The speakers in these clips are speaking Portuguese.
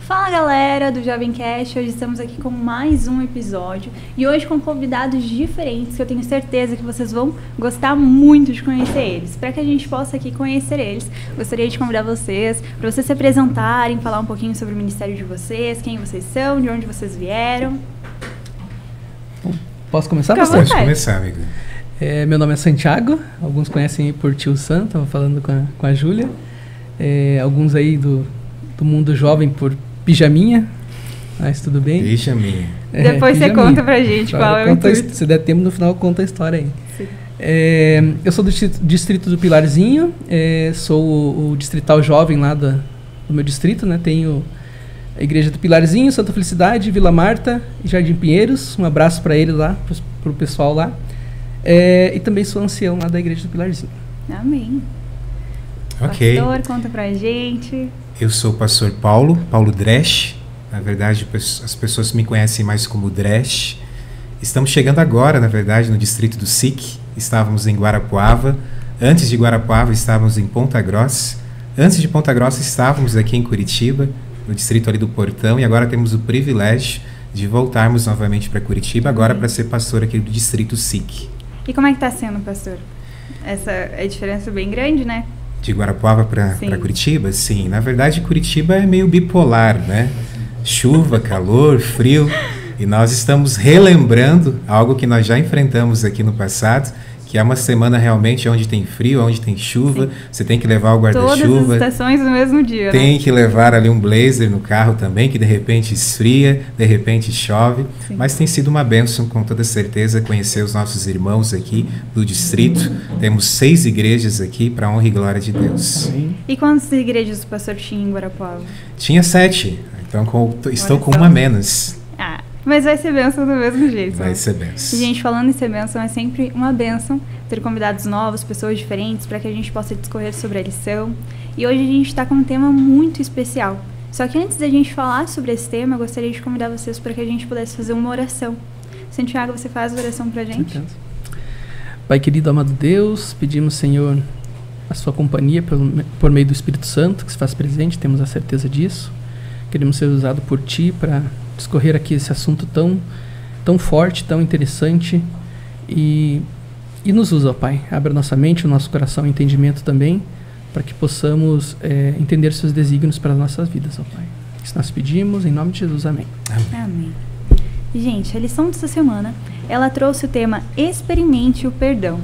Fala galera do Jovem Cast, hoje estamos aqui com mais um episódio e hoje com convidados diferentes que eu tenho certeza que vocês vão gostar muito de conhecer eles. Para que a gente possa aqui conhecer eles, gostaria de convidar vocês para vocês se apresentarem, falar um pouquinho sobre o ministério de vocês, quem vocês são, de onde vocês vieram. Posso começar, pastor? Pode começar, amigo. Meu nome é Santiago, alguns conhecem por Tio Sam, estava falando com a Júlia. Alguns aí do mundo jovem por Pijaminha, mas tudo bem. Pijaminha. Depois você conta pra gente qual é o intuito. Se der tempo, no final conta a história aí. Eu sou do distrito do Pilarzinho, sou o distrital jovem lá do meu distrito, né? Tenho a igreja do Pilarzinho, Santa Felicidade, Vila Marta e Jardim Pinheiros. Um abraço para ele lá, pro pessoal lá. E também sou ancião lá da igreja do Pilarzinho. Amém. Ok. Pastor, conta pra gente. Eu sou o pastor Paulo Dresch. Na verdade, as pessoas me conhecem mais como Dresch. Estamos chegando agora, na verdade, no distrito do SIC. Estávamos em Guarapuava. Antes de Guarapuava, estávamos em Ponta Grossa. Antes de Ponta Grossa, estávamos aqui em Curitiba, no distrito ali do Portão. E agora temos o privilégio de voltarmos novamente para Curitiba, agora para ser pastor aqui do distrito SIC. E como é que está sendo, pastor? Essa é a diferença bem grande, né? De Guarapuava para Curitiba? Sim, na verdade Curitiba é meio bipolar, né? Chuva, calor, frio, e nós estamos relembrando algo que nós já enfrentamos aqui no passado, que é uma semana realmente onde tem frio, onde tem chuva. Sim. Você tem que levar o guarda-chuva. Todas as estações no mesmo dia, Tem né? que levar ali um blazer no carro também, que de repente esfria, de repente chove. Sim. Mas tem sido uma bênção, com toda certeza, conhecer os nossos irmãos aqui do distrito. Temos 6 igrejas aqui, para a honra e glória de Deus. Sim. E quantas igrejas o pastor tinha em Guarapuava? Tinha 7, então estou com uma a menos. Mas vai ser bênção do mesmo jeito. Vai ser bênção. E, gente, falando em ser bênção, é sempre uma bênção ter convidados novos, pessoas diferentes, para que a gente possa discorrer sobre a lição. E hoje a gente está com um tema muito especial. Só que antes da gente falar sobre esse tema, eu gostaria de convidar vocês para que a gente pudesse fazer uma oração. Santiago, você faz a oração para a gente? Pai querido, amado Deus, pedimos, Senhor, a sua companhia por meio do Espírito Santo, que se faz presente, temos a certeza disso. Queremos ser usados por Ti para discorrer aqui esse assunto tão forte, tão interessante, e nos usa, ó Pai. Abra nossa mente, o nosso coração e entendimento também, para que possamos entender seus desígnios para as nossas vidas, ó Pai. Isso nós pedimos, em nome de Jesus, amém. Amém. Gente, a lição dessa semana, ela trouxe o tema Experimente o Perdão.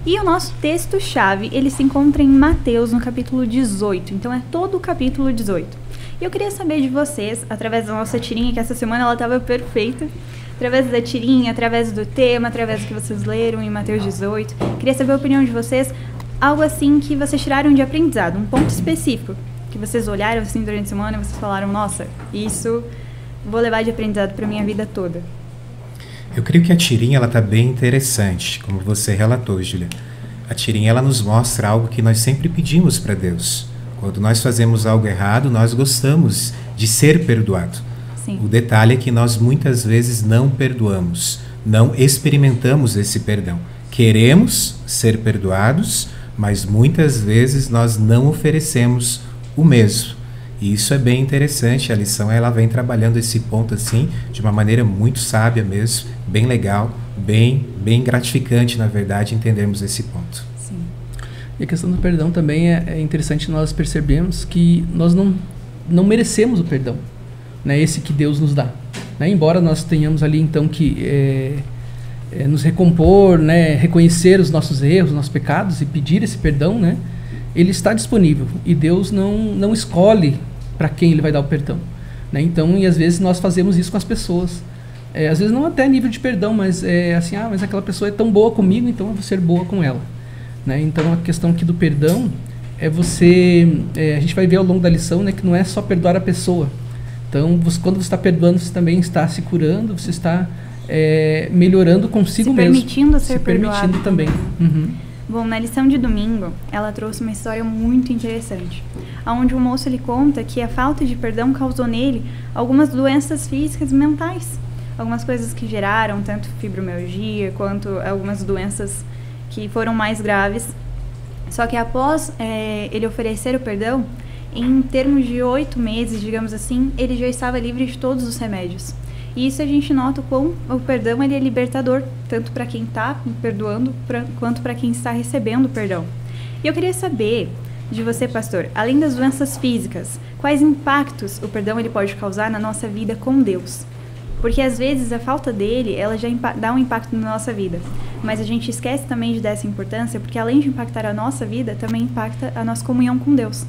E o nosso texto-chave, ele se encontra em Mateus, no capítulo 18. Então, é todo o capítulo 18. E eu queria saber de vocês, através da nossa tirinha, que essa semana ela estava perfeita, através da tirinha, através do tema, através do que vocês leram em Mateus 18, queria saber a opinião de vocês, algo assim que vocês tiraram de aprendizado, um ponto específico, que vocês olharam assim durante a semana e vocês falaram, nossa, isso vou levar de aprendizado para minha vida toda. Eu creio que a tirinha ela está bem interessante, como você relatou, Júlia. A tirinha ela nos mostra algo que nós sempre pedimos para Deus. Quando nós fazemos algo errado, nós gostamos de ser perdoado. Sim. O detalhe é que nós muitas vezes não perdoamos, não experimentamos esse perdão. Queremos ser perdoados, mas muitas vezes nós não oferecemos o mesmo. E isso é bem interessante, a lição ela vem trabalhando esse ponto assim, de uma maneira muito sábia mesmo, bem legal, bem gratificante, na verdade, entendermos esse ponto. E a questão do perdão também é interessante nós percebermos que nós não merecemos o perdão, né? Esse que Deus nos dá, né? Embora nós tenhamos ali então que nos recompor, né? Reconhecer os nossos erros, os nossos pecados e pedir esse perdão, né? Ele está disponível e Deus não escolhe para quem Ele vai dar o perdão, né? Então, e às vezes nós fazemos isso com as pessoas, às vezes não até nível de perdão, mas assim, mas aquela pessoa é tão boa comigo, então eu vou ser boa com ela. Né? Então a questão aqui do perdão é a gente vai ver ao longo da lição, né, que não é só perdoar a pessoa. Então quando você está perdoando, você também está se curando, você está melhorando consigo mesmo. Se permitindo também. Uhum. Bom, na lição de domingo, ela trouxe uma história muito interessante, onde o moço ele conta que a falta de perdão causou nele algumas doenças físicas e mentais. Algumas coisas que geraram tanto fibromialgia quanto algumas doenças que foram mais graves. Só que após ele oferecer o perdão, em termos de 8 meses, digamos assim, ele já estava livre de todos os remédios. E isso a gente nota o quão o perdão ele é libertador, tanto para quem está perdoando, quanto para quem está recebendo o perdão. E eu queria saber de você, pastor, além das doenças físicas, quais impactos o perdão ele pode causar na nossa vida com Deus? Porque às vezes a falta dele, ela já dá um impacto na nossa vida. Mas a gente esquece também de dar essa importância, porque além de impactar a nossa vida, também impacta a nossa comunhão com Deus.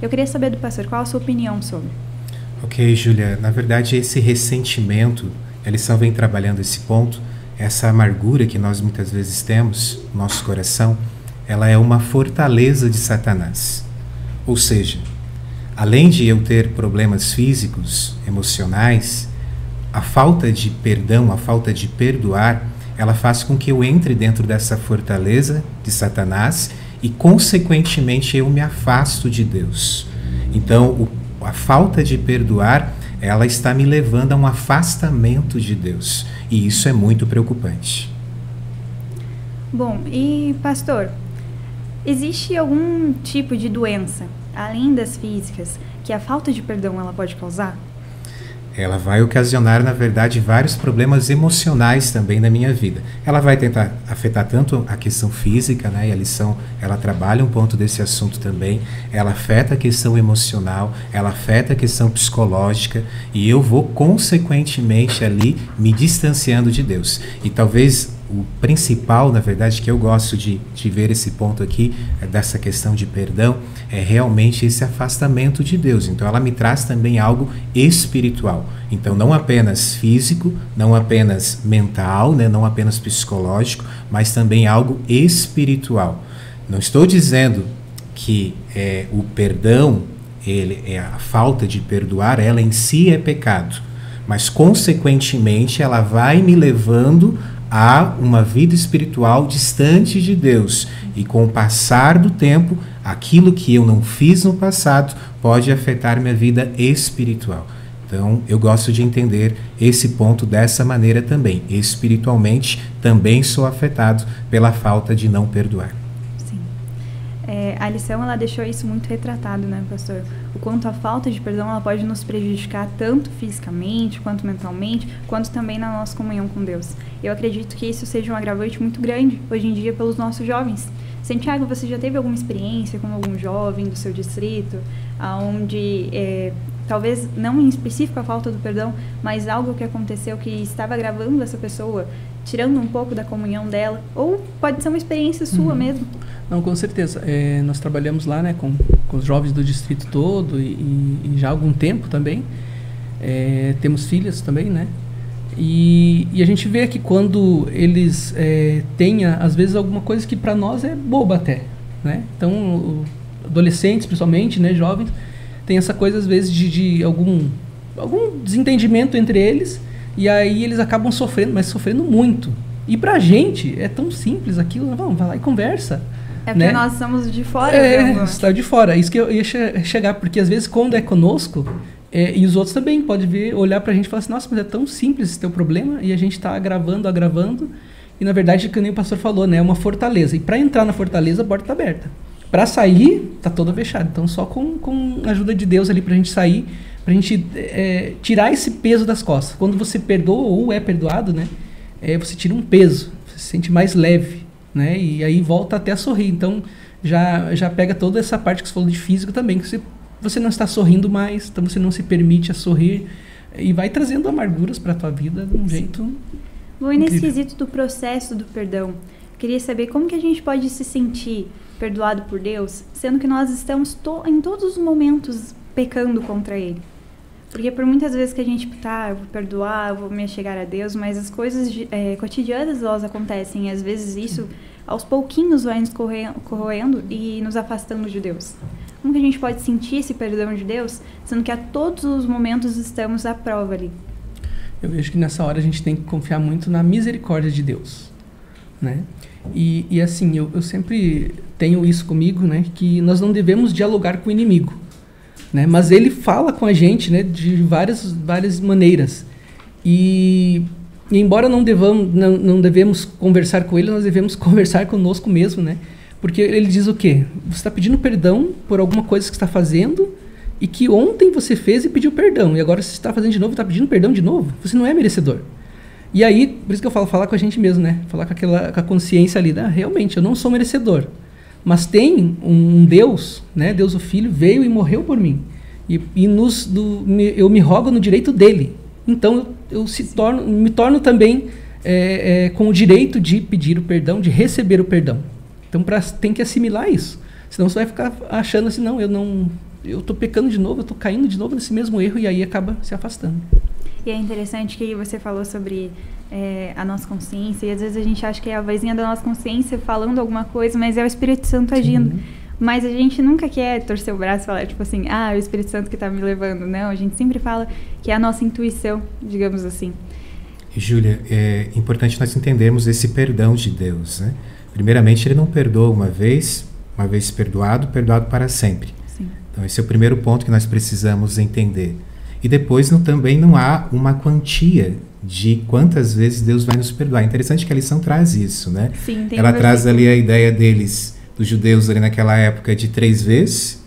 Eu queria saber do pastor, qual a sua opinião sobre? Ok, Júlia. Na verdade, esse ressentimento, a lição vem trabalhando esse ponto, essa amargura que nós muitas vezes temos no nosso coração, ela é uma fortaleza de Satanás. Ou seja, além de eu ter problemas físicos, emocionais, a falta de perdão, a falta de perdoar, ela faz com que eu entre dentro dessa fortaleza de Satanás e, consequentemente, eu me afasto de Deus. Então, a falta de perdoar, ela está me levando a um afastamento de Deus. E isso é muito preocupante. Bom, e pastor, existe algum tipo de doença, além das físicas, que a falta de perdão ela pode causar? Ela vai ocasionar, na verdade, vários problemas emocionais também na minha vida. Ela vai tentar afetar tanto a questão física, né? E a lição, ela trabalha um ponto desse assunto também. Ela afeta a questão emocional, ela afeta a questão psicológica, e eu vou, consequentemente, ali me distanciando de Deus. E talvez o principal, na verdade, que eu gosto de ver esse ponto aqui, dessa questão de perdão, é realmente esse afastamento de Deus. Então ela me traz também algo espiritual. Então não apenas físico, não apenas mental, né, não apenas psicológico, mas também algo espiritual. Não estou dizendo que o perdão, a falta de perdoar, ela em si é pecado. Mas consequentemente ela vai me levando a uma vida espiritual distante de Deus. E com o passar do tempo, aquilo que eu não fiz no passado pode afetar minha vida espiritual. Então, eu gosto de entender esse ponto dessa maneira também. Espiritualmente, também sou afetado pela falta de não perdoar. Sim. A lição, ela deixou isso muito retratado, né, pastor? O quanto a falta de perdão, ela pode nos prejudicar tanto fisicamente, quanto mentalmente, quanto também na nossa comunhão com Deus. Eu acredito que isso seja um agravante muito grande, hoje em dia, pelos nossos jovens. Santiago, você já teve alguma experiência com algum jovem do seu distrito, onde, talvez não em específico a falta do perdão, mas algo que aconteceu que estava agravando essa pessoa, tirando um pouco da comunhão dela? Ou pode ser uma experiência sua mesmo? Não, com certeza. Nós trabalhamos lá, né, com os jovens do distrito todo e já há algum tempo também. Temos filhas também, né? E a gente vê que quando eles têm, às vezes, alguma coisa que para nós é boba até, né? Então, adolescentes, principalmente, né, jovens, tem essa coisa, às vezes, de algum desentendimento entre eles, e aí eles acabam sofrendo, mas sofrendo muito. E pra gente é tão simples aquilo, vamos, vai lá e conversa. É porque, né, nós estamos de fora. Está de fora. Isso que eu ia chegar, porque às vezes quando é conosco, e os outros também podem olhar pra gente e falar assim, nossa, mas é tão simples esse teu problema, e a gente está agravando, e na verdade, que nem o pastor falou, né, é uma fortaleza. E para entrar na fortaleza, a porta está aberta. Para sair, tá toda fechada. Então, só com a ajuda de Deus ali pra gente sair, pra gente tirar esse peso das costas. Quando você perdoa ou é perdoado, né, você tira um peso, você se sente mais leve, né, e aí volta até a sorrir. Então, já pega toda essa parte que você falou de físico também, que você não está sorrindo mais, então você não se permite a sorrir, e vai trazendo amarguras para a tua vida de um jeito. Bom, e nesse quesito do processo do perdão, queria saber como que a gente pode se sentir perdoado por Deus, sendo que nós estamos em todos os momentos pecando contra Ele. Porque por muitas vezes que a gente eu vou perdoar, eu vou me achegar a Deus, mas as coisas cotidianas elas acontecem, e às vezes isso aos pouquinhos vai nos corroendo e nos afastando de Deus. Como que a gente pode sentir esse perdão de Deus, sendo que a todos os momentos estamos à prova ali? Eu vejo que nessa hora a gente tem que confiar muito na misericórdia de Deus, né? E assim, eu sempre tenho isso comigo, né? Que nós não devemos dialogar com o inimigo, né? Mas ele fala com a gente, né? De várias maneiras. E embora não devemos conversar com ele, nós devemos conversar conosco mesmo, né? Porque ele diz o quê? Você está pedindo perdão por alguma coisa que está fazendo e que ontem você fez e pediu perdão. E agora você está fazendo de novo, está pedindo perdão de novo. Você não é merecedor. E aí, por isso que eu falo, falar com a gente mesmo, né? Falar com a consciência ali, realmente, eu não sou merecedor. Mas tem um Deus, né? Deus o Filho, veio e morreu por mim. E eu me rogo no direito dele. Então, me torno também com o direito de pedir o perdão, de receber o perdão. Então, tem que assimilar isso. Senão você vai ficar achando assim, não, eu estou pecando de novo, eu estou caindo de novo nesse mesmo erro, e aí acaba se afastando. E é interessante que você falou sobre a nossa consciência, e às vezes a gente acha que é a vozinha da nossa consciência falando alguma coisa, mas é o Espírito Santo agindo. Sim. Mas a gente nunca quer torcer o braço e falar, tipo assim, é o Espírito Santo que está me levando. Não, a gente sempre fala que é a nossa intuição, digamos assim. Júlia, é importante nós entendermos esse perdão de Deus, né? Primeiramente, ele não perdoa uma vez perdoado para sempre. Sim. Então, esse é o primeiro ponto que nós precisamos entender. E depois também não há uma quantia de quantas vezes Deus vai nos perdoar. É interessante que a lição traz isso, né? Sim, ela traz ali a ideia dos judeus ali naquela época de 3 vezes.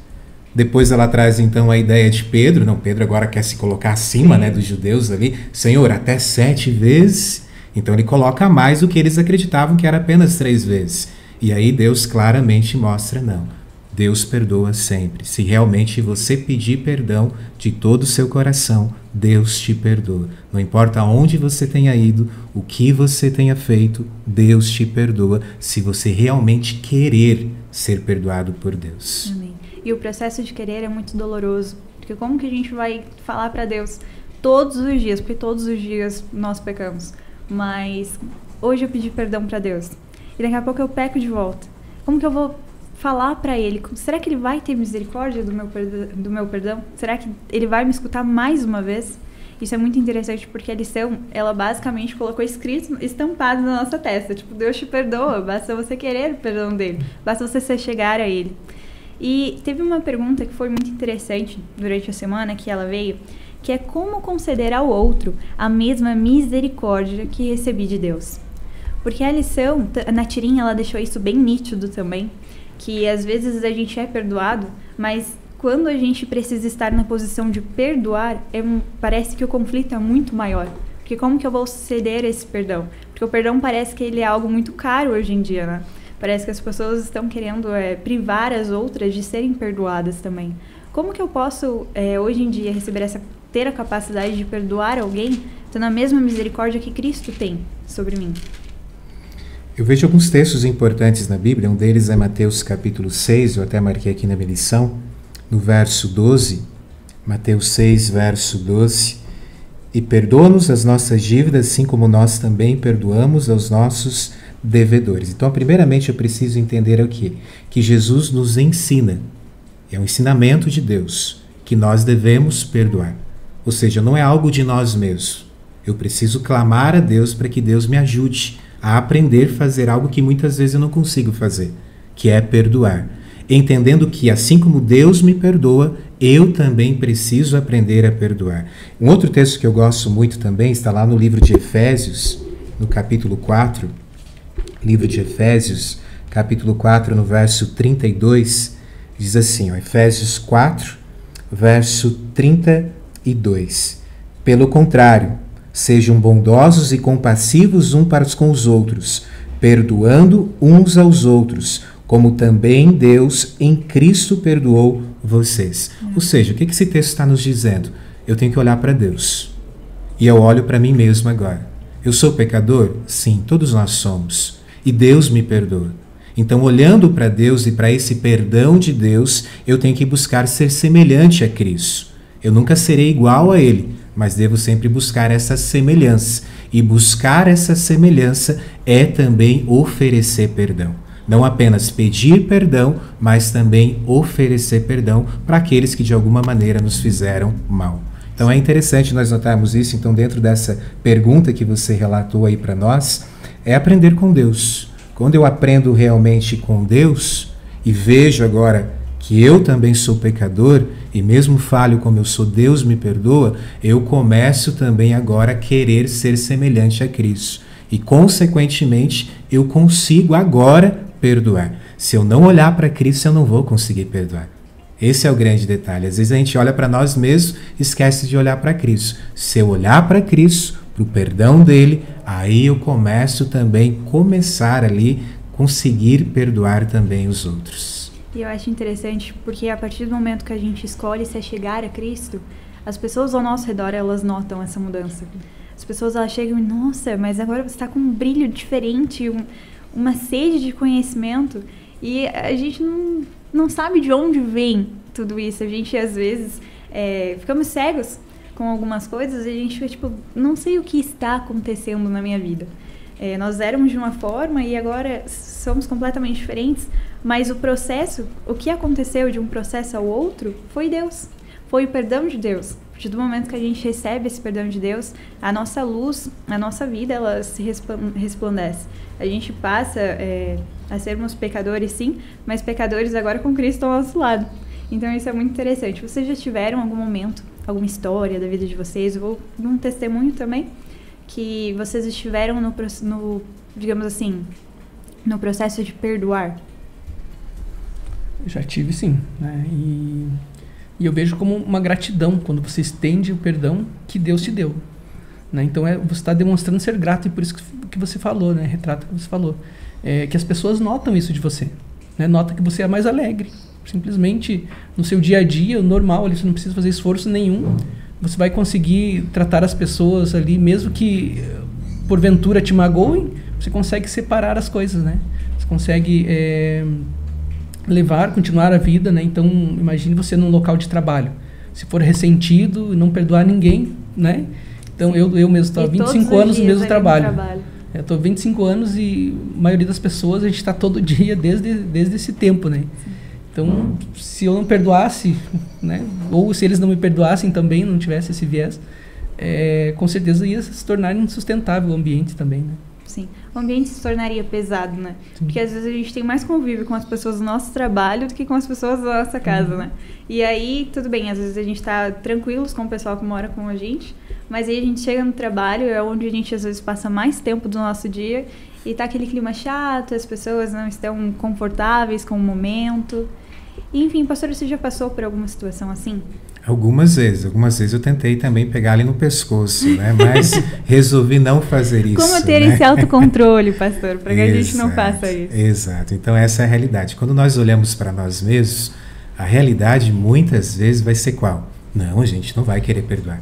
Depois ela traz então a ideia de Pedro. Não, Pedro agora quer se colocar acima, né, dos judeus ali. Senhor, até 7 vezes. Então ele coloca mais do que eles acreditavam que era apenas 3 vezes. E aí Deus claramente mostra, não. Deus perdoa sempre. Se realmente você pedir perdão de todo o seu coração, Deus te perdoa. Não importa aonde você tenha ido, o que você tenha feito, Deus te perdoa, se você realmente querer ser perdoado por Deus. Amém. E o processo de querer é muito doloroso, porque como que a gente vai falar para Deus todos os dias, porque todos os dias nós pecamos, mas hoje eu pedi perdão para Deus, e daqui a pouco eu peco de volta. Como que eu vou falar para Ele? Será que Ele vai ter misericórdia do meu perdão? Será que Ele vai me escutar mais uma vez? Isso é muito interessante, porque a lição, ela basicamente colocou escrito, estampado na nossa testa. Tipo, Deus te perdoa, basta você querer o perdão dele, basta você se chegar a Ele. E teve uma pergunta que foi muito interessante durante a semana, que ela veio, que é como conceder ao outro a mesma misericórdia que recebi de Deus. Porque a lição, na tirinha, ela deixou isso bem nítido também, que às vezes a gente é perdoado, mas quando a gente precisa estar na posição de perdoar, parece que o conflito é muito maior. Porque como que eu vou ceder esse perdão? Porque o perdão parece que ele é algo muito caro hoje em dia, né? Parece que as pessoas estão querendo privar as outras de serem perdoadas também. Como que eu posso, hoje em dia, ter a capacidade de perdoar alguém, tendo a mesma misericórdia que Cristo tem sobre mim? Eu vejo alguns textos importantes na Bíblia, um deles é Mateus capítulo 6, eu até marquei aqui na minha lição, no verso 12, Mateus 6, verso 12, e perdoa-nos as nossas dívidas, assim como nós também perdoamos aos nossos devedores. Então, primeiramente, eu preciso entender o quê? Que Jesus nos ensina, é um ensinamento de Deus, que nós devemos perdoar. Ou seja, não é algo de nós mesmos. Eu preciso clamar a Deus para que Deus me ajude a aprender a fazer algo que muitas vezes eu não consigo fazer, que é perdoar. Entendendo que assim como Deus me perdoa, eu também preciso aprender a perdoar. Um outro texto que eu gosto muito também está lá no livro de Efésios, no capítulo 4, livro de Efésios, capítulo 4, no verso 32, diz assim, Efésios 4, verso 32. Pelo contrário, sejam bondosos e compassivos uns para com os outros, perdoando uns aos outros, como também Deus em Cristo perdoou vocês. Ou seja, o que esse texto está nos dizendo? Eu tenho que olhar para Deus. E eu olho para mim mesmo agora. Eu sou pecador? Sim, todos nós somos. E Deus me perdoa. Então, olhando para Deus e para esse perdão de Deus, eu tenho que buscar ser semelhante a Cristo. Eu nunca serei igual a Ele, mas devo sempre buscar essa semelhança. E buscar essa semelhança é também oferecer perdão. Não apenas pedir perdão, mas também oferecer perdão para aqueles que de alguma maneira nos fizeram mal. Então é interessante nós notarmos isso. Então, dentro dessa pergunta que você relatou aí para nós, é aprender com Deus. Quando eu aprendo realmente com Deus e vejo agora que eu também sou pecador e mesmo falho como eu sou, Deus me perdoa, eu começo também agora a querer ser semelhante a Cristo. E, consequentemente, eu consigo agora perdoar. Se eu não olhar para Cristo, eu não vou conseguir perdoar. Esse é o grande detalhe. Às vezes a gente olha para nós mesmos e esquece de olhar para Cristo. Se eu olhar para Cristo, para o perdão dele, aí eu começar ali, conseguir perdoar também os outros. E eu acho interessante porque a partir do momento que a gente escolhe se chegar a Cristo, as pessoas ao nosso redor, elas notam essa mudança. As pessoas, elas chegam e, nossa, mas agora você está com um brilho diferente, uma sede de conhecimento, e a gente não sabe de onde vem tudo isso. A gente, às vezes, ficamos cegos com algumas coisas e a gente fica tipo, não sei o que está acontecendo na minha vida. Nós éramos de uma forma e agora somos completamente diferentes, mas o processo, o que aconteceu de um processo ao outro, foi Deus. Foi o perdão de Deus. A partir do momento que a gente recebe esse perdão de Deus, a nossa luz, a nossa vida, ela se resplandece. A gente passa a sermos pecadores, sim, mas pecadores agora com Cristo ao nosso lado. Então isso é muito interessante. Vocês já tiveram algum momento, alguma história da vida de vocês, ou um testemunho também, que vocês estiveram no digamos assim, no processo de perdoar? Já tive, sim, né? E eu vejo como uma gratidão quando você estende o perdão que Deus te deu, né? Então você está demonstrando ser grato, e por isso que você falou, né? Retrato que você falou, que as pessoas notam isso de você, né? Nota que você é mais alegre, simplesmente no seu dia a dia, normal, ali, você não precisa fazer esforço nenhum, você vai conseguir tratar as pessoas ali, mesmo que porventura te magoem, você consegue separar as coisas, né? Você consegue continuar a vida, né? Então, imagine você num local de trabalho. Se for ressentido e não perdoar ninguém, né? Então, eu mesmo estou há 25 anos no mesmo trabalho. Eu estou há 25 anos e a maioria das pessoas, a gente está todo dia desde esse tempo, né? Sim. Então, se eu não perdoasse, né? Ou se eles não me perdoassem também, não tivesse esse viés, com certeza ia se tornar insustentável o ambiente também, né? Sim, o ambiente se tornaria pesado, né? Sim. Porque às vezes a gente tem mais convívio com as pessoas do nosso trabalho do que com as pessoas da nossa casa, né? E aí, tudo bem, às vezes a gente tá tranquilos com o pessoal que mora com a gente, mas aí a gente chega no trabalho, é onde a gente às vezes passa mais tempo do nosso dia e tá aquele clima chato, as pessoas não estão confortáveis com o momento. E, enfim, pastor, você já passou por alguma situação assim? Algumas vezes eu tentei também pegar ali no pescoço, né? Mas resolvi não fazer isso. Como ter esse autocontrole, pastor, para que a gente não faça isso? Exato, então essa é a realidade. Quando nós olhamos para nós mesmos, a realidade muitas vezes vai ser qual? Não, a gente não vai querer perdoar.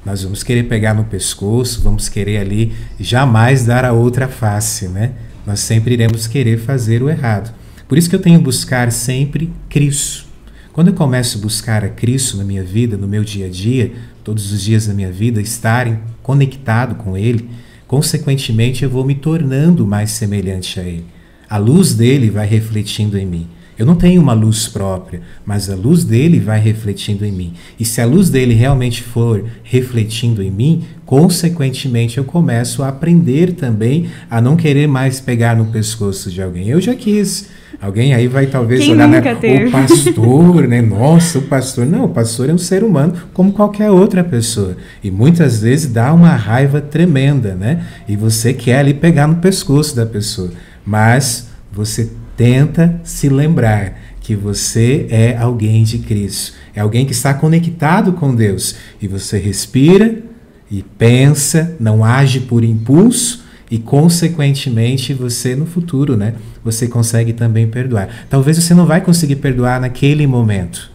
Nós vamos querer pegar no pescoço, vamos querer ali jamais dar a outra face, né? Nós sempre iremos querer fazer o errado. Por isso que eu tenho que buscar sempre Cristo. Quando eu começo a buscar a Cristo na minha vida, no meu dia a dia, todos os dias da minha vida, estarem conectado com Ele, consequentemente eu vou me tornando mais semelhante a Ele. A luz dele vai refletindo em mim. Eu não tenho uma luz própria, mas a luz dele vai refletindo em mim. E se a luz dele realmente for refletindo em mim, consequentemente eu começo a aprender também a não querer mais pegar no pescoço de alguém. Eu já quis. Alguém aí vai talvez Quem olhar, né? teve? O pastor, né? Nossa, o pastor. Não, o pastor é um ser humano como qualquer outra pessoa. E muitas vezes dá uma raiva tremenda, né? E você quer ali pegar no pescoço da pessoa. Mas você tenta se lembrar que você é alguém de Cristo. É alguém que está conectado com Deus. E você respira e pensa, não age por impulso. E, consequentemente, você no futuro, né, você consegue também perdoar. Talvez você não vai conseguir perdoar naquele momento,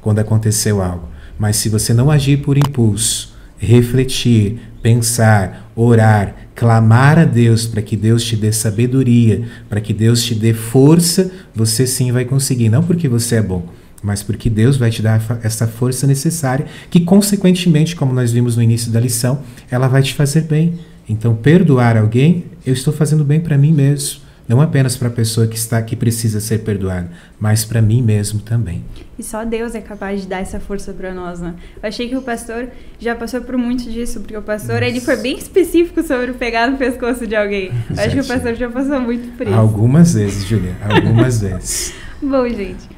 quando aconteceu algo. Mas se você não agir por impulso, refletir, pensar, orar, clamar a Deus para que Deus te dê sabedoria, para que Deus te dê força, você sim vai conseguir. Não porque você é bom, mas porque Deus vai te dar essa força necessária, que, consequentemente, como nós vimos no início da lição, ela vai te fazer bem. Então, perdoar alguém, eu estou fazendo bem para mim mesmo. Não apenas para a pessoa que precisa ser perdoada, mas para mim mesmo também. E só Deus é capaz de dar essa força para nós, né? Eu achei que o pastor já passou por muito disso, porque o pastor ele foi bem específico sobre pegar no pescoço de alguém. Eu acho que o pastor já passou muito por isso. Algumas vezes, Julia, algumas vezes. Bom, gente,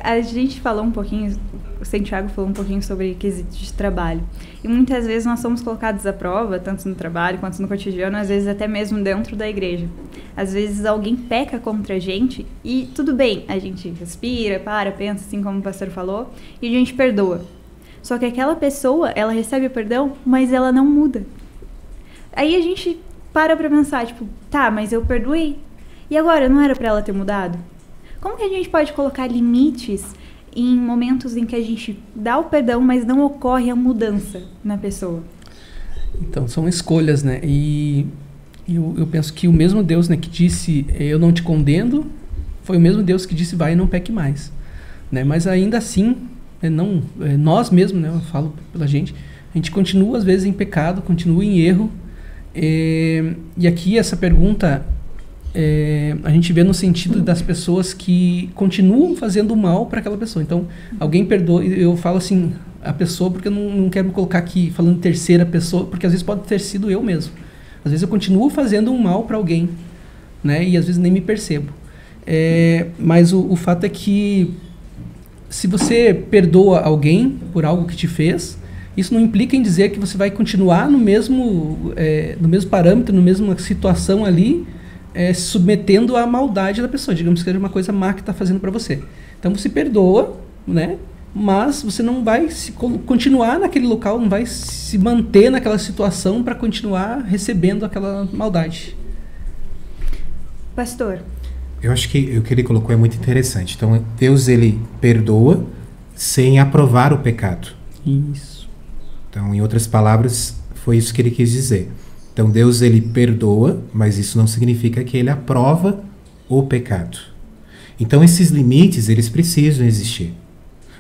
A gente falou um pouquinho, o Santiago falou um pouquinho sobre quesitos de trabalho. E muitas vezes nós somos colocados à prova, tanto no trabalho quanto no cotidiano, às vezes até mesmo dentro da igreja. Às vezes alguém peca contra a gente e tudo bem, a gente respira, pensa, assim como o pastor falou, e a gente perdoa. Só que aquela pessoa, ela recebe o perdão, mas ela não muda. Aí a gente para pensar, tipo, tá, mas eu perdoei. E agora, não era pra ela ter mudado? Como que a gente pode colocar limites em momentos em que a gente dá o perdão, mas não ocorre a mudança na pessoa? Então, são escolhas, né? E eu penso que o mesmo Deus, né, que disse, eu não te condeno, foi o mesmo Deus que disse, vai e não peque mais. Né? Mas ainda assim, nós mesmos, né, eu falo pela gente, a gente continua às vezes em pecado, continua em erro. E aqui essa pergunta... a gente vê no sentido das pessoas que continuam fazendo mal para aquela pessoa. Então, alguém perdoa, eu falo assim, a pessoa, porque eu não quero me colocar aqui falando terceira pessoa, porque às vezes pode ter sido eu mesmo. Às vezes eu continuo fazendo um mal para alguém, né? E às vezes nem me percebo. Mas o fato é que se você perdoa alguém por algo que te fez, isso não implica em dizer que você vai continuar no mesmo parâmetro, na mesma situação ali, se submetendo à maldade da pessoa, digamos que seja uma coisa má que está fazendo para você. Então você perdoa, né? Mas você não vai continuar naquele local, não vai se manter naquela situação para continuar recebendo aquela maldade. Pastor? Eu acho que o que ele colocou é muito interessante. Então Deus, ele perdoa sem aprovar o pecado. Isso. Então, em outras palavras, foi isso que ele quis dizer. Então Deus, ele perdoa, mas isso não significa que ele aprova o pecado. Então esses limites, eles precisam existir.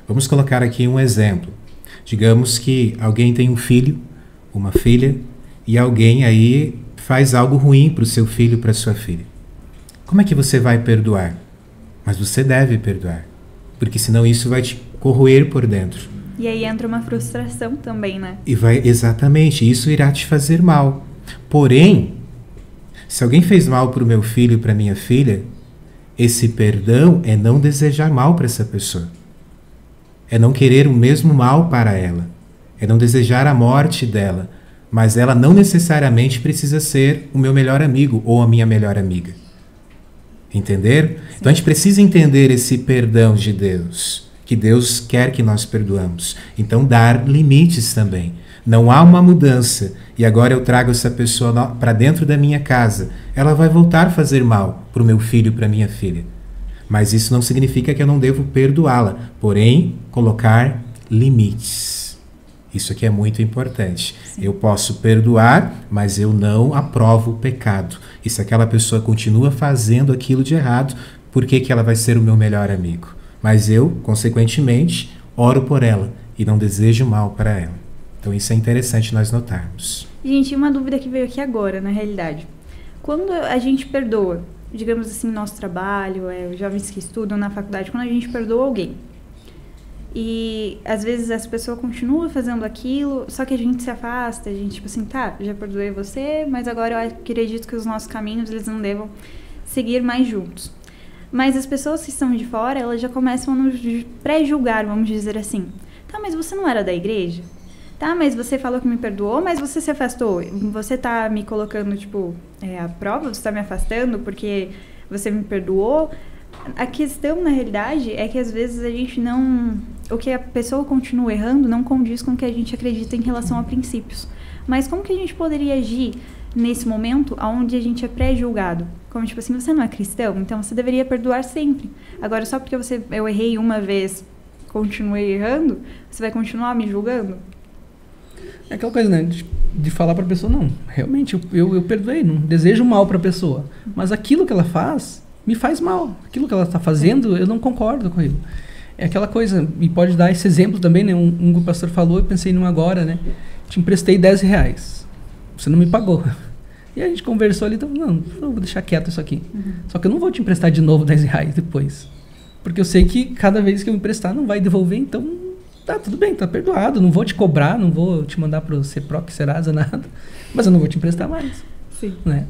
Vamos colocar aqui um exemplo. Digamos que alguém tem um filho, uma filha, e alguém aí faz algo ruim para o seu filho, para a sua filha. Como é que você vai perdoar? Mas você deve perdoar, porque senão isso vai te corroer por dentro. E aí entra uma frustração também, né? Exatamente, isso irá te fazer mal. Porém, se alguém fez mal para o meu filho e para a minha filha, esse perdão é não desejar mal para essa pessoa. É não querer o mesmo mal para ela. É não desejar a morte dela. Mas ela não necessariamente precisa ser o meu melhor amigo ou a minha melhor amiga. Entender? Sim. Então a gente precisa entender esse perdão de Deus, que Deus quer que nós perdoamos. Então dar limites também. Não há uma mudança e agora eu trago essa pessoa para dentro da minha casa. Ela vai voltar a fazer mal para o meu filho e para a minha filha. Mas isso não significa que eu não devo perdoá-la. Porém, colocar limites. Isso aqui é muito importante. Sim. Eu posso perdoar, mas eu não aprovo o pecado. E se aquela pessoa continua fazendo aquilo de errado, por que ela vai ser o meu melhor amigo? Mas eu, consequentemente, oro por ela e não desejo mal para ela. Então isso é interessante nós notarmos. Gente, uma dúvida que veio aqui agora, na realidade. Quando a gente perdoa, digamos assim, nosso trabalho, os jovens que estudam na faculdade, quando a gente perdoa alguém, e às vezes essa pessoa continua fazendo aquilo, só que a gente se afasta, a gente tipo assim, tá, já perdoei você, mas agora eu acredito que os nossos caminhos, eles não devam seguir mais juntos. Mas as pessoas que estão de fora, elas já começam a nos pré-julgar, vamos dizer assim. Tá, mas você não era da igreja? Tá, mas você falou que me perdoou, mas você se afastou. Você tá me colocando, tipo, à prova? Você tá me afastando porque você me perdoou? A questão, na realidade, é que às vezes a gente não... O que a pessoa continua errando não condiz com o que a gente acredita em relação a princípios. Mas como que a gente poderia agir nesse momento onde a gente é pré-julgado? Como, tipo assim, você não é cristão, então você deveria perdoar sempre. Agora, só porque eu errei uma vez, continuei errando, você vai continuar me julgando? É aquela coisa, né? De falar pra pessoa, não, realmente, eu perdoei, não desejo mal pra pessoa. Mas aquilo que ela faz, me faz mal. Aquilo que ela tá fazendo, eu não concordo com aquilo. É aquela coisa, e pode dar esse exemplo também, né? Um que o pastor falou, eu pensei num agora, né? Te emprestei R$10. Você não me pagou. E a gente conversou ali, então, não, eu vou deixar quieto isso aqui. Só que eu não vou te emprestar de novo R$10 depois. Porque eu sei que cada vez que eu emprestar não vai devolver, então... Tá, tudo bem, tá perdoado, não vou te cobrar, não vou te mandar pro CEPROC, Serasa, nada, mas eu não vou te emprestar mais. Sim. Né?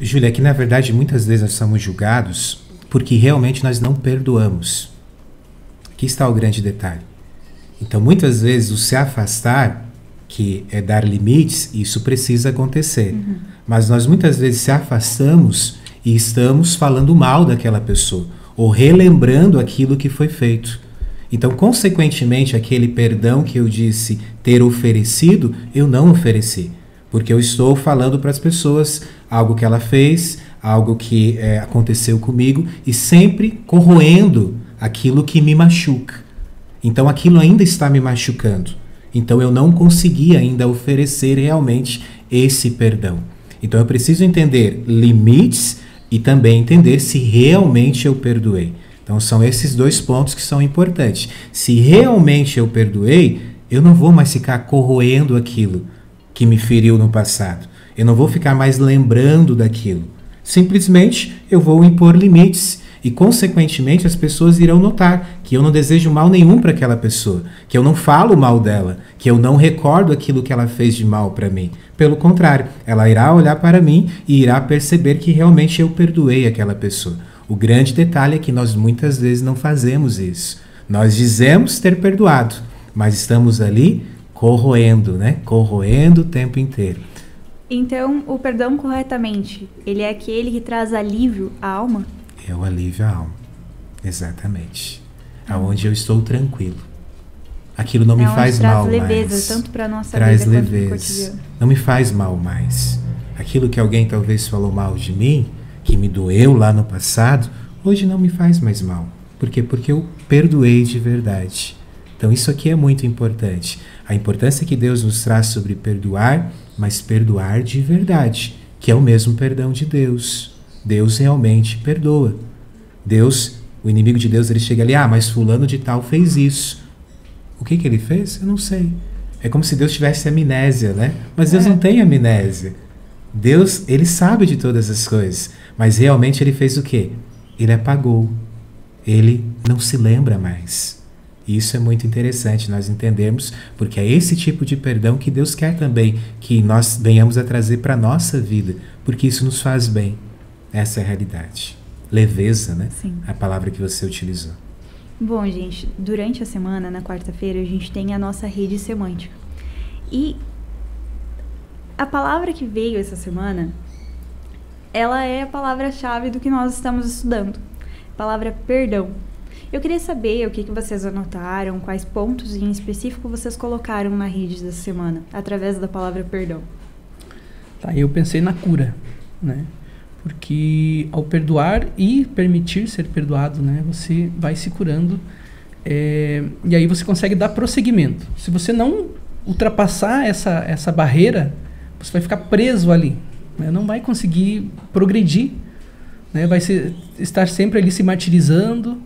Júlia, aqui na verdade muitas vezes nós somos julgados porque realmente nós não perdoamos. Aqui está o grande detalhe. Então, muitas vezes, o se afastar, que é dar limites, isso precisa acontecer. Mas nós muitas vezes se afastamos e estamos falando mal daquela pessoa, ou relembrando aquilo que foi feito. Então, consequentemente, aquele perdão que eu disse ter oferecido, eu não ofereci. Porque eu estou falando para as pessoas algo que ela fez, algo que aconteceu comigo, e sempre corroendo aquilo que me machuca. Então, aquilo ainda está me machucando. Então, eu não consegui ainda oferecer realmente esse perdão. Então, eu preciso entender limites e também entender se realmente eu perdoei. Então, são esses dois pontos que são importantes. Se realmente eu perdoei, eu não vou mais ficar corroendo aquilo que me feriu no passado. Eu não vou ficar mais lembrando daquilo. Simplesmente, eu vou impor limites. E, consequentemente, as pessoas irão notar que eu não desejo mal nenhum para aquela pessoa, que eu não falo mal dela, que eu não recordo aquilo que ela fez de mal para mim. Pelo contrário, ela irá olhar para mim e irá perceber que realmente eu perdoei aquela pessoa. O grande detalhe é que nós muitas vezes não fazemos isso. Nós dizemos ter perdoado, mas estamos ali corroendo, né? Corroendo o tempo inteiro. Então, o perdão corretamente, ele é aquele que traz alívio à alma? É o alívio à alma. Exatamente. Aonde eu estou tranquilo. Aquilo não me faz mal mais. Traz leveza, tanto para a nossa traz vida leveza. quanto pro cotidiano. Não me faz mal mais. Aquilo que alguém talvez falou mal de mim, que me doeu lá no passado, hoje não me faz mais mal. Por quê? Porque eu perdoei de verdade. Então isso aqui é muito importante. A importância que Deus nos traz sobre perdoar, mas perdoar de verdade, que é o mesmo perdão de Deus. Deus realmente perdoa. Deus, o inimigo de Deus, ele chega ali, mas fulano de tal fez isso. O que ele fez? Eu não sei. É como se Deus tivesse amnésia, né? Mas Deus não tem amnésia. Deus, ele sabe de todas as coisas, mas realmente ele fez o quê? Ele apagou. Ele não se lembra mais. E isso é muito interessante nós entendermos, porque é esse tipo de perdão que Deus quer também que nós venhamos a trazer para a nossa vida, porque isso nos faz bem. Essa é a realidade. Leveza, né? Sim. A palavra que você utilizou. Bom, gente, durante a semana, na quarta-feira, a gente tem a nossa rede semântica. E a palavra que veio essa semana, ela é a palavra-chave do que nós estamos estudando. A palavra perdão. Eu queria saber o que vocês anotaram, quais pontos em específico vocês colocaram na rede dessa semana, através da palavra perdão. Tá, eu pensei na cura, né? Porque ao perdoar e permitir ser perdoado, né, você vai se curando e aí você consegue dar prosseguimento. Se você não ultrapassar essa barreira, você vai ficar preso ali, né, não vai conseguir progredir, né, vai estar sempre ali se martirizando,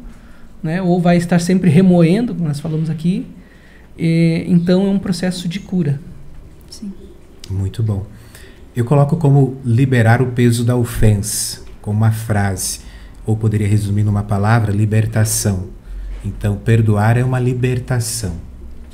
né, ou vai estar sempre remoendo, como nós falamos aqui. Então é um processo de cura. Sim. Muito bom. Eu coloco como liberar o peso da ofensa, como uma frase, ou poderia resumir numa palavra, libertação. Então, perdoar é uma libertação.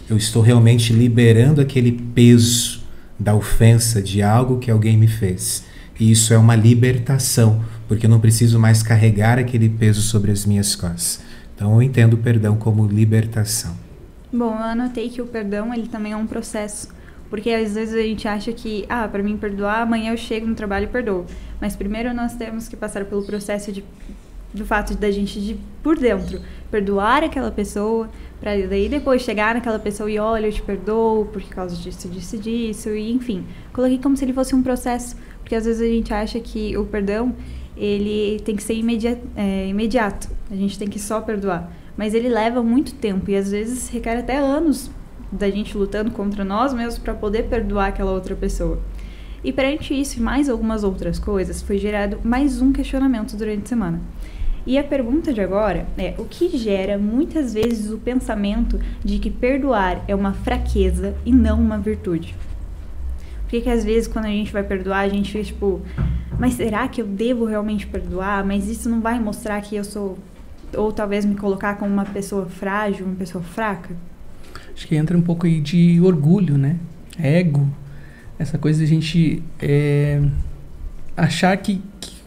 Eu estou realmente liberando aquele peso da ofensa de algo que alguém me fez. E isso é uma libertação, porque eu não preciso mais carregar aquele peso sobre as minhas costas. Então, eu entendo o perdão como libertação. Bom, eu anotei que o perdão ele também é um processo. Porque às vezes a gente acha que, para mim perdoar, amanhã eu chego no trabalho e perdoo. Mas primeiro nós temos que passar pelo processo do fato da gente, de por dentro, perdoar aquela pessoa, para daí depois chegar naquela pessoa e olha, eu te perdoo por causa disso, e enfim. Coloquei como se ele fosse um processo, porque às vezes a gente acha que o perdão, ele tem que ser imediato. A gente tem que só perdoar. Mas ele leva muito tempo e às vezes requer até anos da gente lutando contra nós mesmos para poder perdoar aquela outra pessoa. E perante isso e mais algumas outras coisas, foi gerado mais um questionamento durante a semana. E a pergunta de agora é: o que gera muitas vezes o pensamento de que perdoar é uma fraqueza e não uma virtude? Por que às vezes quando a gente vai perdoar, a gente fica tipo, mas será que eu devo realmente perdoar? Mas isso não vai mostrar que eu sou, ou talvez me colocar como uma pessoa frágil, uma pessoa fraca? Acho que entra um pouco aí de orgulho, né? Ego. Essa coisa de a gente achar que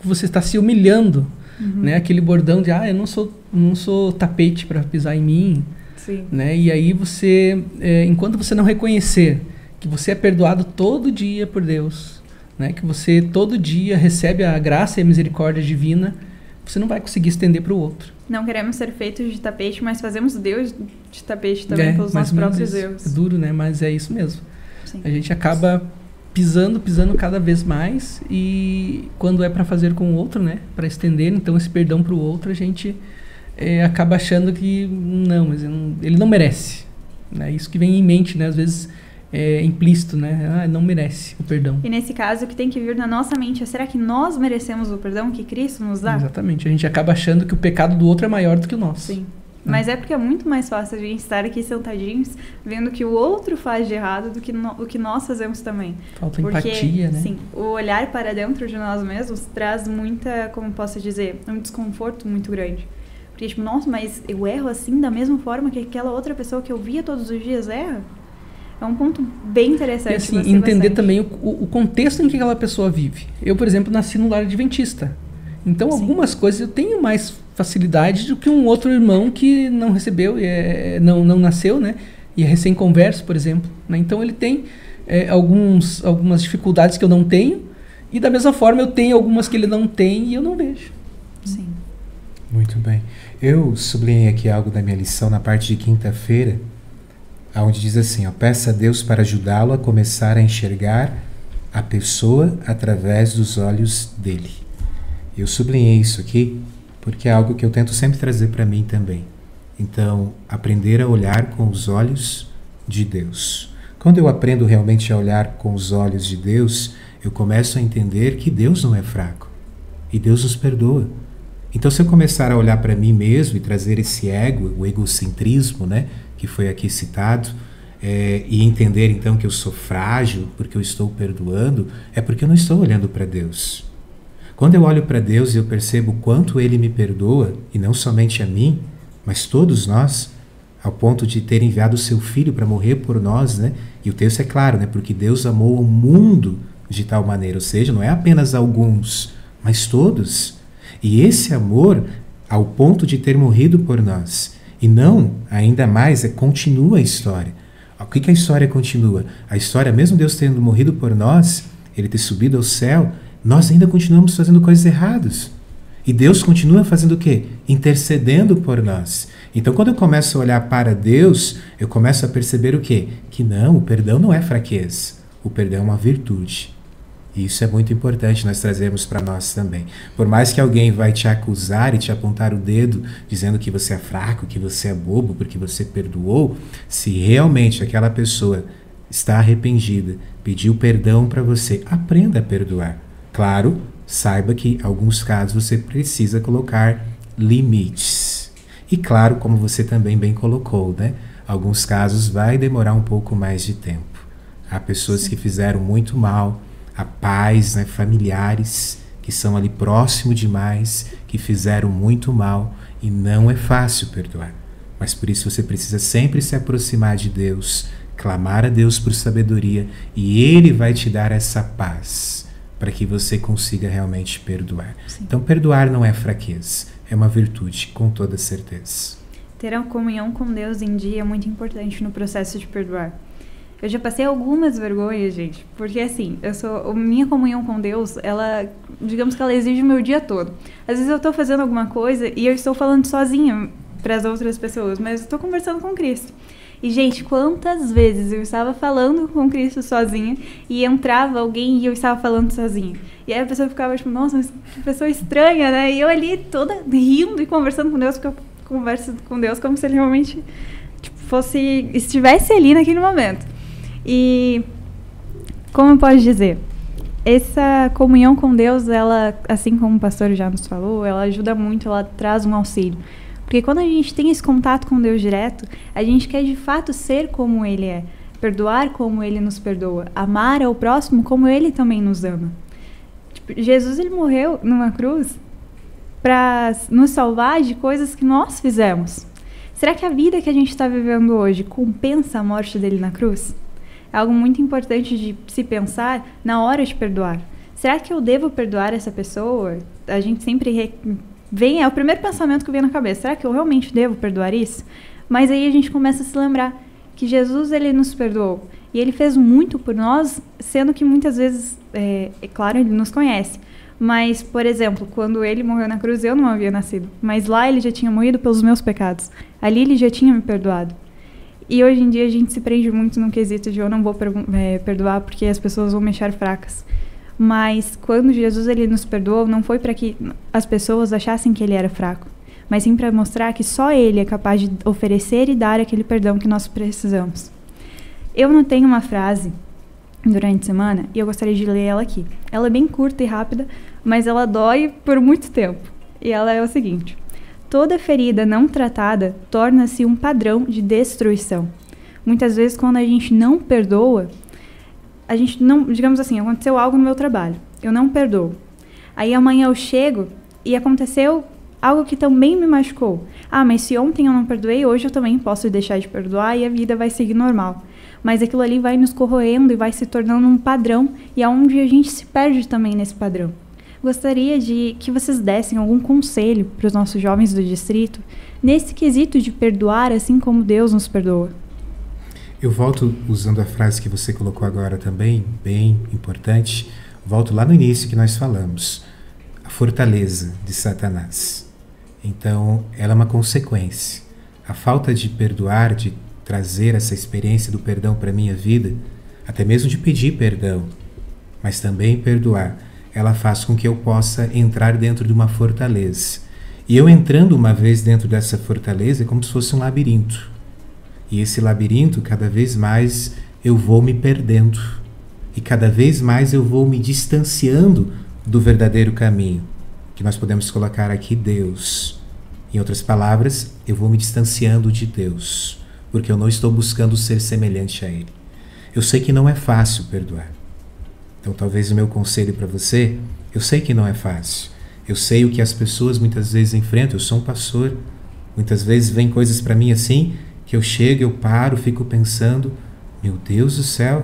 você está se humilhando, né? Aquele bordão de, eu não sou tapete para pisar em mim, Sim. né? E aí você, enquanto você não reconhecer que você é perdoado todo dia por Deus, né? Que você todo dia recebe a graça e a misericórdia divina, você não vai conseguir estender para o outro. Não queremos ser feitos de tapete, mas fazemos Deus de tapete também pelos nossos próprios erros. É duro, né? Mas é isso mesmo. Sim. A gente acaba pisando cada vez mais, e quando é para fazer com o outro, né? Para estender, então, esse perdão para o outro, a gente acaba achando que não, mas ele não merece. Né? Isso que vem em mente, né? Às vezes é implícito, né? Não merece o perdão. E nesse caso, o que tem que vir na nossa mente é: será que nós merecemos o perdão que Cristo nos dá? Exatamente. A gente acaba achando que o pecado do outro é maior do que o nosso. Sim. Mas é porque é muito mais fácil a gente estar aqui sentadinhos, vendo o que o outro faz de errado do que o que nós fazemos também. Falta empatia, né? Sim, o olhar para dentro de nós mesmos traz muita, como posso dizer, um desconforto muito grande. Porque, tipo, nossa, mas eu erro assim da mesma forma que aquela outra pessoa que eu via todos os dias erra? É um ponto bem interessante. E assim, entender também o contexto em que aquela pessoa vive. Eu, por exemplo, nasci no lar adventista. Então, sim, algumas coisas eu tenho mais facilidade do que um outro irmão que não recebeu, não nasceu, né? E é recém-converso, por exemplo. Né? Então, ele tem algumas dificuldades que eu não tenho, e da mesma forma eu tenho algumas que ele não tem e eu não vejo. Sim. Muito bem. Eu sublinhei aqui algo da minha lição na parte de quinta-feira, onde diz assim, peça a Deus para ajudá-lo a começar a enxergar a pessoa através dos olhos dele. Eu sublinhei isso aqui porque é algo que eu tento sempre trazer para mim também. Então, aprender a olhar com os olhos de Deus. Quando eu aprendo realmente a olhar com os olhos de Deus, eu começo a entender que Deus não é fraco e Deus nos perdoa. Então, se eu começar a olhar para mim mesmo e trazer esse ego, o egocentrismo, né, que foi aqui citado, e entender então que eu sou frágil porque eu estou perdoando, é porque eu não estou olhando para Deus. Quando eu olho para Deus e eu percebo quanto Ele me perdoa, e não somente a mim, mas todos nós, ao ponto de ter enviado o seu Filho para morrer por nós, né? E o texto é claro, né? Porque Deus amou o mundo de tal maneira, ou seja, não é apenas alguns, mas todos. E esse amor, ao ponto de ter morrido por nós, e não, ainda mais, continua a história. O que a história continua? A história, mesmo Deus tendo morrido por nós, Ele ter subido ao céu, nós ainda continuamos fazendo coisas erradas. E Deus continua fazendo o quê? Intercedendo por nós. Então, quando eu começo a olhar para Deus, eu começo a perceber o quê? Que não, o perdão não é fraqueza. O perdão é uma virtude. E isso é muito importante nós trazermos para nós também. Por mais que alguém vai te acusar e te apontar o dedo, dizendo que você é fraco, que você é bobo, porque você perdoou, se realmente aquela pessoa está arrependida, pediu perdão para você, aprenda a perdoar. Claro, saiba que em alguns casos você precisa colocar limites. E claro, como você também bem colocou, né? Alguns casos vai demorar um pouco mais de tempo. Há pessoas que fizeram muito mal, há pais, né, familiares que são ali próximo demais, que fizeram muito mal, e não é fácil perdoar. Mas por isso você precisa sempre se aproximar de Deus, clamar a Deus por sabedoria, e Ele vai te dar essa paz para que você consiga realmente perdoar. Sim. Então, perdoar não é fraqueza, é uma virtude, com toda certeza. Ter a comunhão com Deus em dia é muito importante no processo de perdoar. Eu já passei algumas vergonhas, gente, porque assim, minha comunhão com Deus, ela, digamos que ela exige o meu dia todo. Às vezes eu estou fazendo alguma coisa e eu estou falando sozinha para as outras pessoas, mas eu estou conversando com Cristo. E, gente, quantas vezes eu estava falando com Cristo sozinha e entrava alguém e eu estava falando sozinha. E aí a pessoa ficava tipo, nossa, mas que pessoa estranha, né? E eu ali toda rindo e conversando com Deus, porque eu converso com Deus como se ele realmente estivesse ali naquele momento. E, como eu posso dizer, essa comunhão com Deus, ela, assim como o pastor já nos falou, ela ajuda muito, ela traz um auxílio. Porque quando a gente tem esse contato com Deus direto, a gente quer de fato ser como Ele é, perdoar como Ele nos perdoa, amar ao próximo como Ele também nos ama. Tipo, Jesus, Ele morreu numa cruz para nos salvar de coisas que nós fizemos. Será que a vida que a gente está vivendo hoje compensa a morte dele na cruz? É algo muito importante de se pensar na hora de perdoar. Será que eu devo perdoar essa pessoa? A gente sempre é o primeiro pensamento que vem na cabeça. Será que eu realmente devo perdoar isso? Mas aí a gente começa a se lembrar que Jesus, ele nos perdoou. E ele fez muito por nós, sendo que muitas vezes, é claro, ele nos conhece. Mas, por exemplo, quando ele morreu na cruz, eu não havia nascido. Mas lá ele já tinha morrido pelos meus pecados. Ali ele já tinha me perdoado. E hoje em dia a gente se prende muito no quesito de eu não vou perdoar porque as pessoas vão me achar fracas. Mas quando Jesus ele nos perdoou, não foi para que as pessoas achassem que ele era fraco, mas sim para mostrar que só ele é capaz de oferecer e dar aquele perdão que nós precisamos. Eu não tenho uma frase durante a semana e eu gostaria de ler ela aqui. Ela é bem curta e rápida, mas ela dói por muito tempo. E ela é o seguinte: toda ferida não tratada torna-se um padrão de destruição. Muitas vezes, quando a gente não perdoa, a gente não, digamos assim, aconteceu algo no meu trabalho, eu não perdoo. Aí amanhã eu chego e aconteceu algo que também me machucou. Ah, mas se ontem eu não perdoei, hoje eu também posso deixar de perdoar e a vida vai seguir normal. Mas aquilo ali vai nos corroendo e vai se tornando um padrão, e é onde a gente se perde também nesse padrão. Gostaria de que vocês dessem algum conselho para os nossos jovens do distrito nesse quesito de perdoar assim como Deus nos perdoa. Eu volto usando a frase que você colocou agora também, bem importante, volto lá no início que nós falamos, a fortaleza de Satanás. Então, ela é uma consequência. A falta de perdoar, de trazer essa experiência do perdão para a minha vida, até mesmo de pedir perdão, mas também perdoar, ela faz com que eu possa entrar dentro de uma fortaleza. E eu entrando uma vez dentro dessa fortaleza é como se fosse um labirinto. E esse labirinto, cada vez mais eu vou me perdendo. E cada vez mais eu vou me distanciando do verdadeiro caminho, que nós podemos colocar aqui Deus. Em outras palavras, eu vou me distanciando de Deus, porque eu não estou buscando ser semelhante a Ele. Eu sei que não é fácil perdoar. Então talvez o meu conselho para você, eu sei que não é fácil. Eu sei o que as pessoas muitas vezes enfrentam, eu sou um pastor. Muitas vezes vem coisas para mim assim, que eu chego, eu paro, fico pensando, meu Deus do céu,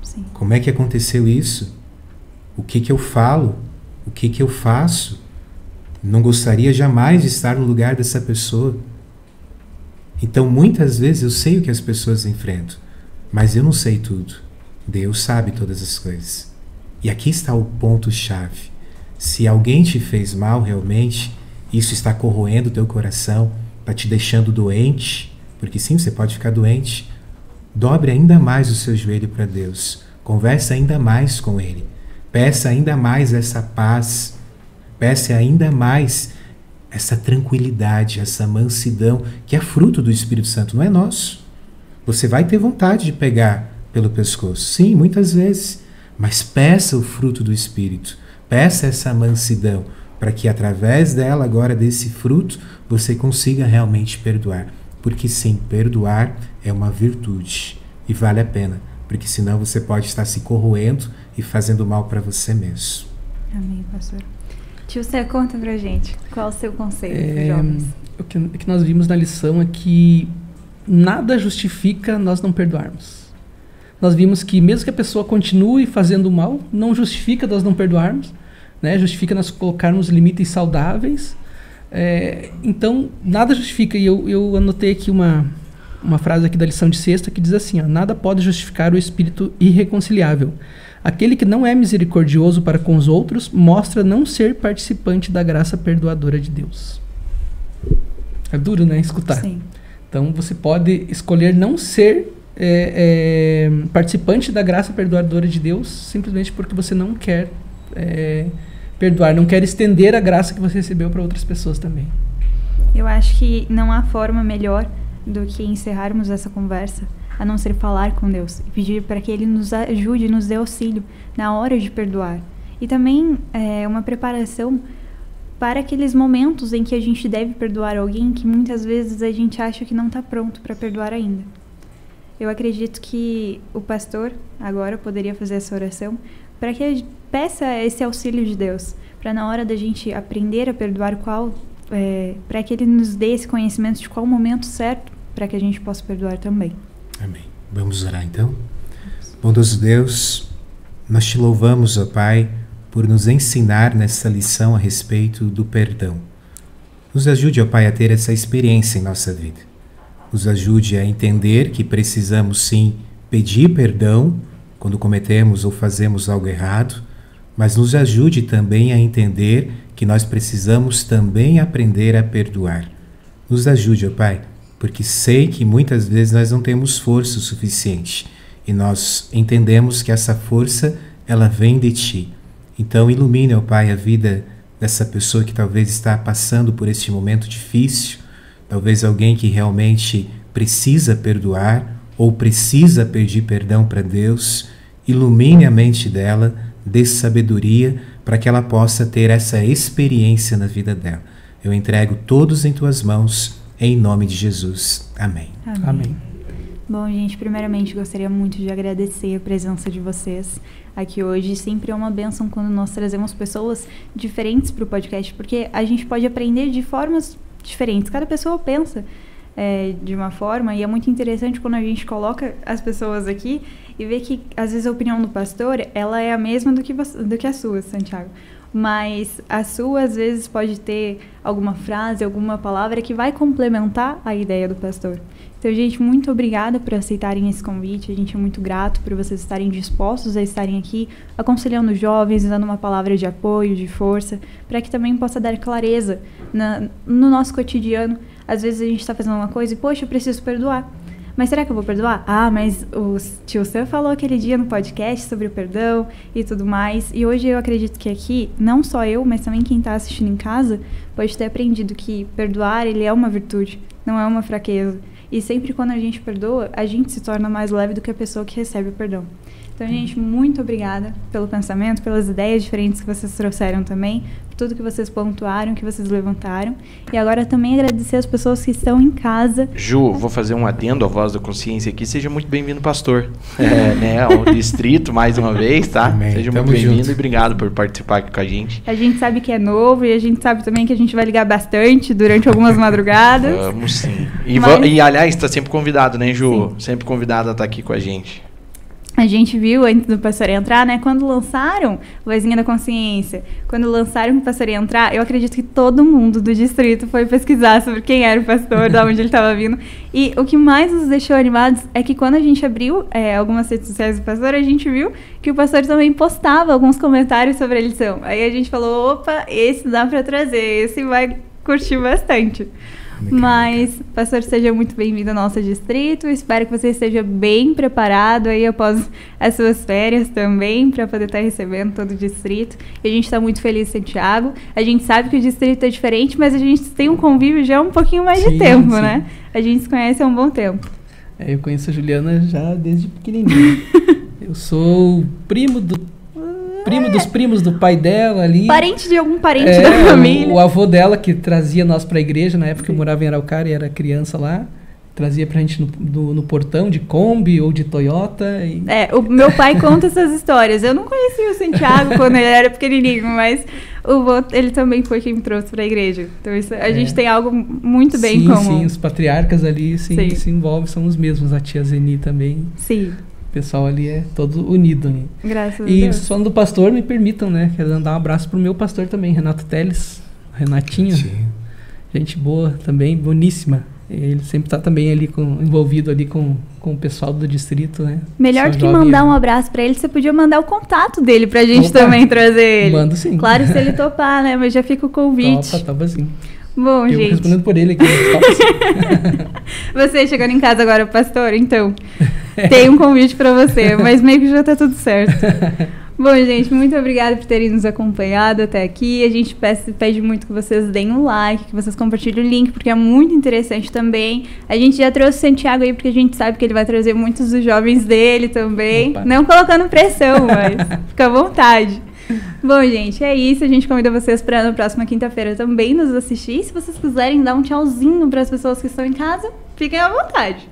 Sim. Como é que aconteceu isso? O que que eu falo? O que que eu faço? Não gostaria jamais de estar no lugar dessa pessoa. Então muitas vezes eu sei o que as pessoas enfrentam, mas eu não sei tudo. Deus sabe todas as coisas. E aqui está o ponto-chave. Se alguém te fez mal realmente, isso está corroendo o teu coração, está te deixando doente, porque sim, você pode ficar doente, dobre ainda mais o seu joelho para Deus. Converse ainda mais com Ele. Peça ainda mais essa paz. Peça ainda mais essa tranquilidade, essa mansidão, que é fruto do Espírito Santo, não é nosso. Você vai ter vontade de pegar pelo pescoço, sim, muitas vezes, mas peça o fruto do Espírito. Peça essa mansidão, para que através dela, agora desse fruto, você consiga realmente perdoar. Porque sim, perdoar é uma virtude e vale a pena, porque senão você pode estar se corroendo e fazendo mal para você mesmo. Amém, pastor. Tio, você conta pra gente, qual é o seu conselho para os jovens? O que nós vimos na lição é que nada justifica nós não perdoarmos. Nós vimos que mesmo que a pessoa continue fazendo mal, não justifica nós não perdoarmos, né? Justifica nós colocarmos limites saudáveis. Então, nada justifica. E eu anotei aqui uma frase aqui da lição de sexta que diz assim, ó, nada pode justificar o espírito irreconciliável. Aquele que não é misericordioso para com os outros mostra não ser participante da graça perdoadora de Deus. É duro, né? Escutar. Sim. Então, você pode escolher não ser participante da graça perdoadora de Deus simplesmente porque você não quer perdoar, não quer estender a graça que você recebeu para outras pessoas também. Eu acho que não há forma melhor do que encerrarmos essa conversa a não ser falar com Deus e pedir para que Ele nos ajude, nos dê auxílio na hora de perdoar. E também uma preparação para aqueles momentos em que a gente deve perdoar alguém que muitas vezes a gente acha que não está pronto para perdoar ainda. Eu acredito que o pastor agora poderia fazer essa oração para que peça esse auxílio de Deus, para na hora da gente aprender a perdoar para que Ele nos dê esse conhecimento de qual o momento certo para que a gente possa perdoar também. Amém. Vamos orar então? Bondoso Deus, nós te louvamos, ó Pai, por nos ensinar nessa lição a respeito do perdão. Nos ajude, ó Pai, a ter essa experiência em nossa vida. Nos ajude a entender que precisamos sim pedir perdão quando cometemos ou fazemos algo errado, mas nos ajude também a entender que nós precisamos também aprender a perdoar. Nos ajude, ó Pai, porque sei que muitas vezes nós não temos força o suficiente e nós entendemos que essa força, ela vem de Ti. Então ilumine, ó Pai, a vida dessa pessoa que talvez está passando por este momento difícil, talvez alguém que realmente precisa perdoar ou precisa pedir perdão para Deus. Ilumine a mente dela, dê sabedoria para que ela possa ter essa experiência na vida dela. Eu entrego todos em Tuas mãos, em nome de Jesus. Amém. Amém. Bom, gente, primeiramente gostaria muito de agradecer a presença de vocês aqui hoje. Sempre é uma bênção quando nós trazemos pessoas diferentes para o podcast, porque a gente pode aprender de formas diferentes. Cada pessoa pensa de uma forma, e é muito interessante quando a gente coloca as pessoas aqui e vê que, às vezes, a opinião do pastor, ela é a mesma do que a sua, Santiago. Mas a sua, às vezes, pode ter alguma frase, alguma palavra que vai complementar a ideia do pastor. Então, gente, muito obrigada por aceitarem esse convite. A gente é muito grato por vocês estarem dispostos a estarem aqui, aconselhando os jovens, dando uma palavra de apoio, de força, para que também possa dar clareza no nosso cotidiano. Às vezes a gente está fazendo uma coisa e, poxa, eu preciso perdoar. Mas será que eu vou perdoar? Ah, mas o tio Sam falou aquele dia no podcast sobre o perdão e tudo mais. E hoje eu acredito que aqui, não só eu, mas também quem está assistindo em casa, pode ter aprendido que perdoar, ele é uma virtude, não é uma fraqueza. E sempre quando a gente perdoa, a gente se torna mais leve do que a pessoa que recebe o perdão. Então, gente, muito obrigada pelo pensamento, pelas ideias diferentes que vocês trouxeram também, por tudo que vocês pontuaram, que vocês levantaram. E agora também agradecer as pessoas que estão em casa. Ju, vou fazer um adendo à Voz da Consciência aqui. Seja muito bem-vindo, pastor. Ao distrito, mais uma vez, tá? Amém. Seja Tamo muito bem-vindo junto. e obrigado por participar aqui com a gente. A gente sabe que é novo e a gente sabe também que a gente vai ligar bastante durante algumas madrugadas. Vamos sim. E, Mas- e aliás, está sempre convidado, né, Ju? Sim. Sempre convidado a estar aqui com a gente. A gente viu antes do pastor entrar, né? Quando lançaram Vozinha da Consciência, quando lançaram o pastor ia entrar, eu acredito que todo mundo do distrito foi pesquisar sobre quem era o pastor, de onde ele estava vindo. E o que mais nos deixou animados é que quando a gente abriu algumas redes sociais do pastor, a gente viu que o pastor também postava alguns comentários sobre a lição. Aí a gente falou, opa, esse dá para trazer, esse vai curtir bastante. Mas, pastor, seja muito bem-vindo ao nosso distrito. Espero que você esteja bem preparado aí após as suas férias também, para poder estar recebendo todo o distrito. E a gente está muito feliz, Santiago. A gente sabe que o distrito é diferente, mas a gente tem um convívio já há um pouquinho mais de tempo, sim. né? A gente se conhece há um bom tempo. Eu conheço a Juliana já desde pequenininho. Eu sou primo dos primos do pai dela ali. Parente de algum parente da família. O avô dela que trazia nós pra igreja, na época eu morava em Araucária e era criança lá, trazia pra gente no portão de Kombi ou de Toyota. O meu pai conta essas histórias. Eu não conhecia o Santiago quando ele era pequenininho, mas o vô, ele também foi quem me trouxe pra igreja. Então isso, a gente tem algo muito bem em comum. Sim, os patriarcas ali Sim. se envolvem, são os mesmos. A tia Zeni também. Sim, O pessoal ali é todo unido, né? graças a E Deus. falando do pastor, me permitam, né? Quero mandar um abraço pro meu pastor também, Renato Teles. Renatinho, Sim. gente boa também, boníssima. Ele sempre está também ali envolvido ali com o pessoal do distrito, né? Melhor do que Pessoal jovem, mandar um né? abraço pra ele, você podia mandar o contato dele pra gente Opa, também trazer ele. mando sim. Claro, se ele topar, né? Mas já fica o convite. Topa sim. Bom, Eu gente. respondendo por ele aqui. Topa sim. Você chegando em casa agora, pastor, então, tem um convite pra você, mas meio que já tá tudo certo. Bom, gente, muito obrigada por terem nos acompanhado até aqui. A gente pede muito que vocês deem um like, que vocês compartilhem o link, porque é muito interessante também. A gente já trouxe o Santiago aí, porque a gente sabe que ele vai trazer muitos dos jovens dele também. Opa. Não colocando pressão, mas fica à vontade. Bom, gente, é isso. A gente convida vocês para na próxima quinta-feira também nos assistir. Se vocês quiserem dar um tchauzinho para as pessoas que estão em casa, fiquem à vontade.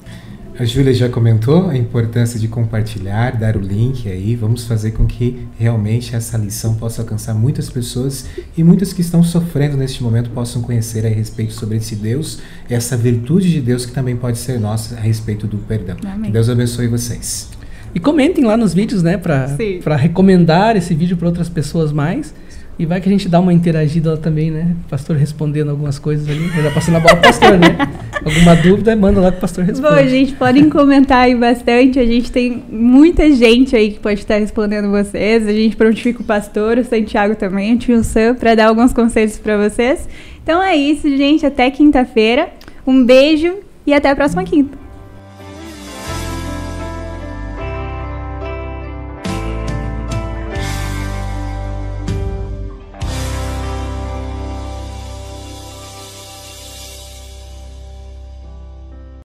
A Júlia já comentou a importância de compartilhar, dar o link aí. Vamos fazer com que realmente essa lição possa alcançar muitas pessoas e muitas que estão sofrendo neste momento possam conhecer a respeito sobre esse Deus, essa virtude de Deus que também pode ser nossa a respeito do perdão. Amém. Que Deus abençoe vocês. E comentem lá nos vídeos, né? Sim. Pra recomendar esse vídeo para outras pessoas mais. E vai que a gente dá uma interagida lá também, né? O pastor respondendo algumas coisas ali. Já passando a bola pro pastor, né? Alguma dúvida, manda lá que o pastor responde. Bom, gente, podem comentar aí bastante. A gente tem muita gente aí que pode estar respondendo vocês. A gente prontifica o pastor, o Santiago também, o tio Sam, para dar alguns conselhos para vocês. Então é isso, gente. Até quinta-feira. Um beijo e até a próxima quinta.